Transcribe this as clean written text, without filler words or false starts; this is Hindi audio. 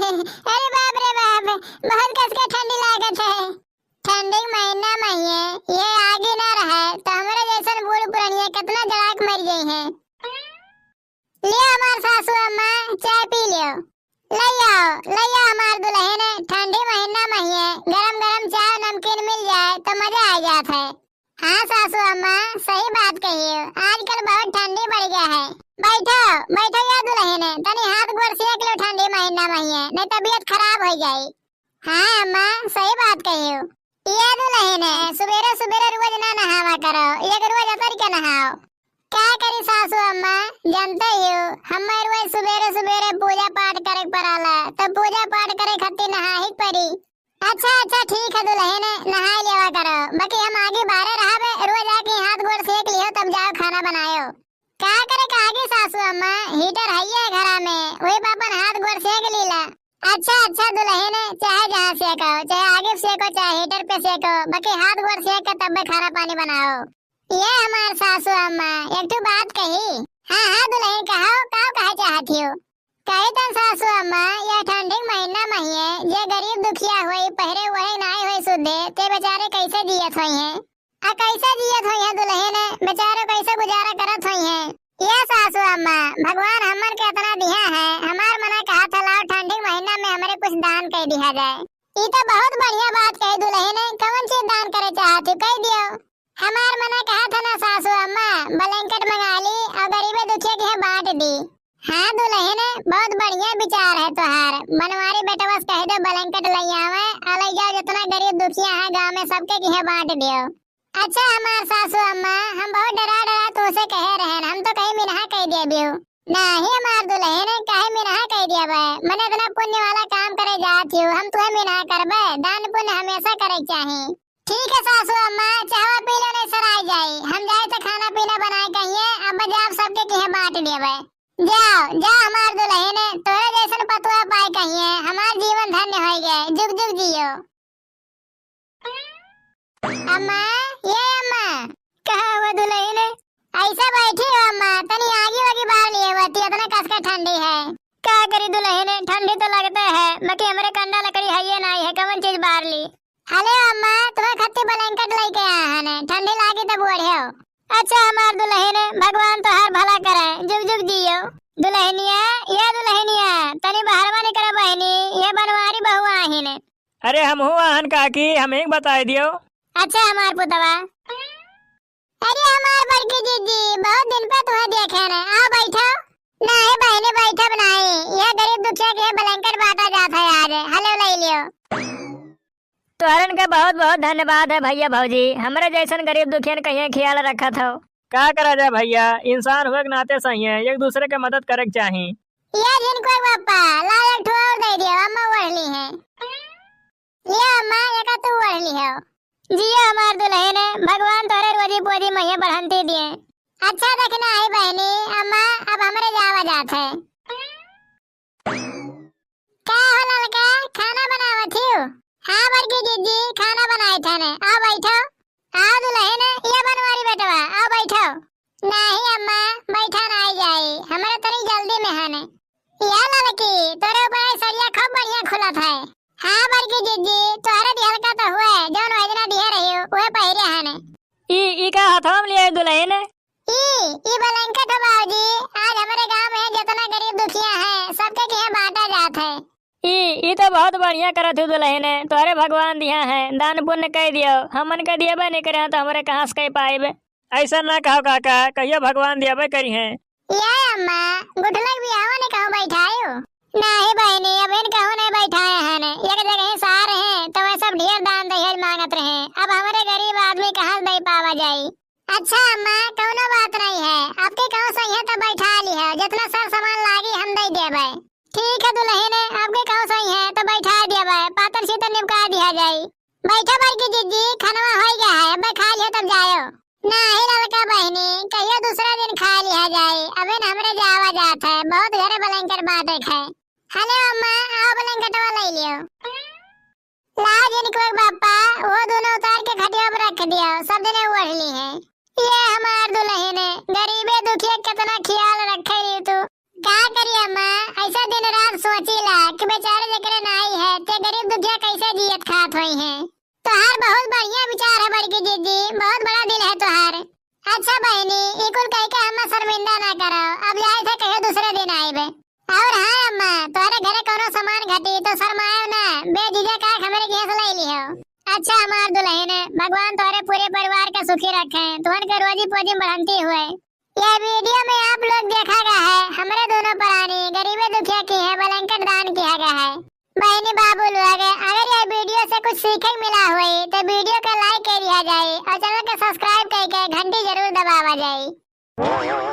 अरे बाप रे बाप, बहुत कस के ठंडी लागत है। ठंडी महीना में ये आगे ना रहे तो हमारे जैसन बूढ़ पुरानिया कितना जड़ाक मर गई हैं। लियो हमार सासू अम्मा चाय पी लियो। ले आओ हमार दुल्हन, ठंडी महीना में गरम गरम चाय नमकीन मिल जाए तो मजा आ जात है। हाँ सासू अम्मा सही बात कही हो, आजकल बहुत ठंडी बढ़ गया है। बैठो बैठो या दुल्हन, तनी हाथ गोड़ सेक लो, ठंडी महीना में नहीं तबीयत खराब हो जाए। हाँ अम्मा सही बात कही हो। ये दुल्हन सुबेरे सुबेरे रोज ना नहावा करो, एक रोज अतर के नहाओ। क्या करी सासू अम्मा, जानते ही हो हमारे रोज सुबेरे सुबेरे पूजा पाठ करे पड़ाला, तो पूजा पाठ करे खातिर नहा ही पड़ी। अच्छा ठीक है दुल्हन, नहा लेवा करो, बाकी हम आगे बाहर रहाबे, रोज आके हाथ गोड़ सेक लियो तब जाओ खाना बनायो। क्या करे आगे सासू अम्मा, हीटर है घरा में, वही पापन हाथ गोड़ सेक लीला। अच्छा दुल्हन, चाहे जहाँ सेको, चाहे आगे सेको चाहे हीटर पे सेको, बाकी हाथ गोड़ सेक के तब खाना पानी बनाओ। ये हमार सासू अम्मा एक तो बात कही। हाँ दुल्हन कहे चाहती हो। कहे तन सासू अम्मा, यह ठंडी महीना में जे गरीब दुखिया होई पहरे वही नाई होई सुधे ते बेचारे कैसे जियत होई हैं। कैसे जियत होई हैं दुल्हन, बेचारे कैसे गुजारा करत होई हैं। ये सासू अम्मा भगवान हमर के इतना दिया है, हमार मना कहा था लाओ ठंडी महीना में हमारे कुछ दान कर दिया जाए। ये तो बहुत बढ़िया बात कही दुल्हन, कौन चीज दान करे चाहती कह दियो। हमार मना कहा था ना सासू अम्मा, ब्लैंकेट मंगा ली और गरीबे दुखिया के बांट दी। हाँ दुल्हन बहुत बढ़िया विचार है तुहार, बनवारी बेटा बस कह दो ब्लैंकेट ले आवे और ले जाओ, जितना गरीब दुखिया है गांव में सबके की बांट दियो। अच्छा हमार सासू अम्मा, हम बहुत डरा तुझसे कह रहे हैं, हम तो कहीं मिनहा कह दिया बियो। नहीं हमार दुल्हन कहे मिनहा कह दिया बे, मैंने इतना पुण्य वाला काम करे जाती हूँ, हम तुम्हें मिनहा करबे, दान पुण्य हमेशा करे चाहिए। ठीक है सासू अम्मा, चाहवा पी लो नहीं सराय जाई, हम जाए तो खाना पीना बनाए कहिए, अब जाओ सबके की बांट दिए। जाओ हमार दुल्हन, तोरे जैसन पतवा पाए कहिए, हमार जीवन धन्य हो गए, जुग जुग जियो। अम्मा कहा हुआ दुल्हन, ऐसा बैठी हो अम्मा, तनी आगे वागी बाहर लिए हुआ इतना कसका ठंडी है। क्या करी दुल्हन, ठंडी तो लगता है, बाकी हमारे कंडा लकड़ी है ये नहीं है, कौन चीज बाहर ली। हेलो अम्मा, तुम्हें खत्ती ब्लैंकेट लेके आया है, ठंडी लागी तो बढ़िया हो। अच्छा हमार दुल्हन, भगवान तो हर भला करे, जुग जुग जियो। दुल्हनिया तनी बाहरवा निकल बहनी, ये बनवारी बहु आहिन। अरे हम हूँ आहन काकी, हम एक बता दियो। अच्छा हमार पुतवा। अरे हमार बड़की जीजी, बहुत दिन पे तुम्हें देखे न, आओ बैठो। नहीं बहनी बैठो बनाई, यह गरीब दुखिया के ब्लैंकेट बांटा जाता है आज, हेलो ले लियो। तोहरन का बहुत बहुत धन्यवाद है भैया भौजी, हमारे जैसन गरीब दुखियन कहीं ख्याल रखा था। क्या करा जाए भैया, इंसान हुए के नाते सही है, एक दूसरे के मदद करे के चाहिए। ये जिनको पापा ला एक ठो और दे दियो, अम्मा ओढ़ली है। ये अम्मा एक तू ओढ़ली है। जियो हमार दुल्हन, भगवान तोरे रोजी पोजी मैया बढ़ाते दिए। अच्छा देखना आई बहनी, अम्मा अब हमारे जावा जात है। क्या हो लड़का, खाना बनावत हो? हाँ बड़की जीजी खाना बनाए थे ने, आओ बैठो। आओ दुल्हन, ये बनवारी बेटवा आओ बैठो। नहीं अम्मा बैठा ना जाए, हमारे तनी जल्दी में है ने। या लड़की तोरे ऊपर सरिया खूब बढ़िया खुलत है। हाँ बड़की जीजी तोरे दिहल का तो हुए, जौन वजना दिहे रही हो वह पहिरे है ने। ई का हाथवा में लिए दुल्हन? ई ब्लैंकेट हो बाबूजी, आज हमारे गांव में जितना गरीब दुखिया है सबके के बांटा जात है। ई तो बहुत बढ़िया करत हो दुल्हन, तोरे भगवान दिया है, दान पुण्य कह दियो, हमन के दिए नहीं करे तो हमारे कहाँ से कह पाएबे। ऐसा ना कहो काका, कहियो भगवान दिया करी है। ये अम्मा गुठलक भी आवा ने कहूँ बैठायो? नहीं बहनी अब इन कहूँ नहीं बैठाए हैं ने, एक जगह सार हैं तो वह सब ढेर दान दहेज मांगत रहे, अब हमारे गरीब आदमी कहाँ दे पावा जाई। अच्छा अम्मा कौनो बात नहीं है, आपके कहूँ सही है तो बैठा ली है, जितना सब सामान लागी हम दे देबे। ठीक है दुल्हन, आपके कहूँ सही है तो बैठा देबे, पातर सीतर निपका दिया जाई। बैठो बड़की जीजी, खाना हो गया है, अब खा लियो तब जायो। नहीं लड़का बहनी कहियो दूसरा दिन खा लिया जाए, अबे हमरे जावा जात है, बहुत घरे ब्लैंकेट बांटे है। हेलो अम्मा आओ ब्लैंकेटवा ले लियो। लाओ जिनको पापा वो दोनों उतार के खटिया पर रख दिया, सब जने ओढ़ ली है। ये हमार दुल्हन गरीबे दुखिया कितना ख्याल रखे रही तू, का करी अम्मा, ऐसा दिन रात सोचीला कि बेचारे जकरे नाई है ते गरीब दुखिया कैसे जियत खात होई हैं। तोहार बहुत बढ़िया विचार है बड़की दीदी, बहुत बड़ा दिल है तोहार। अच्छा बहनी, ई कुल कह के हमें शर्मिंदा ना करो, अब जाए थे कहे दूसरे दिन आइबे। और हाँ अम्मा, तोहरे घरे कोनो सामान घटी तो शर्माओ ना, बेझिझक आके हमरे घर से ले लियो। अच्छा हमार दुल्हन, भगवान तोहरे पूरे परिवार का सुखी रखे, तुहन के रोजी पोजी बढ़ती हुए। यह वीडियो में आप लोग देखा गया है हमारे दोनों प्राणी गरीबे दुखिया की है ब्लैंकेट दान किया गया है। बहनी बाबू लोग, अगर यह वीडियो से कुछ सीखे मिला हुई तो वीडियो को लाइक कर दिया जाए और चैनल को सब्सक्राइब करके घंटी जरूर दबावा जाए।